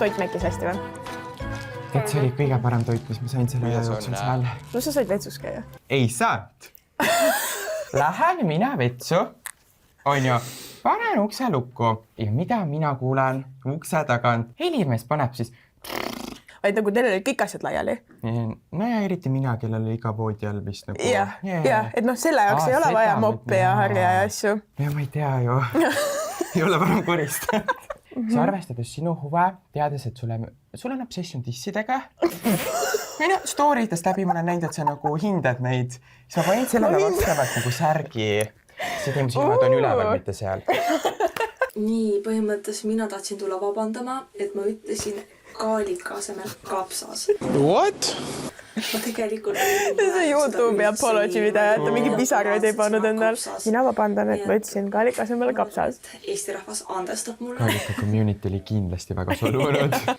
toit mäkkis hästi või? Et see oli kõige parem toit, mis ma sain selle aja jooksul seal. No sa said vetsus käia. Ei saanud. Lähen mina vetsu. On ju, panen ukse lukku ja mida mina kuulen ukse tagant. Helimees paneb siis. Vaid nagu teil oli kõik asjad laiali. No ja eriti mina, kellel oli iga voodi all vist nagu. Jah, et noh, selle jaoks ei ole vaja moppi ja harja ja asju. Ja ma ei tea ju. Ei ole varem koristanud. Sa arvestades sinu huve, teades, et sul on obsession dissidega. Minu story'dest läbi ma olen näinud, et sa nagu hindad neid. Siis ma panin sellega vastavalt nagu särgi. See teema silmad on üleval, mitte seal. Nii, põhimõttes mina tahtsin tulla vabandama, et ma ütlesin kaalika asemel kapsas. What? Ma tegelikult... See YouTube'i apology video, et ta mingi pisaraid ei pannud endal. Mina vabandan, et ma ütlesin kaalika asemel kapsas. Eesti rahvas andestab mulle. Kaalika community oli kindlasti väga solvunud.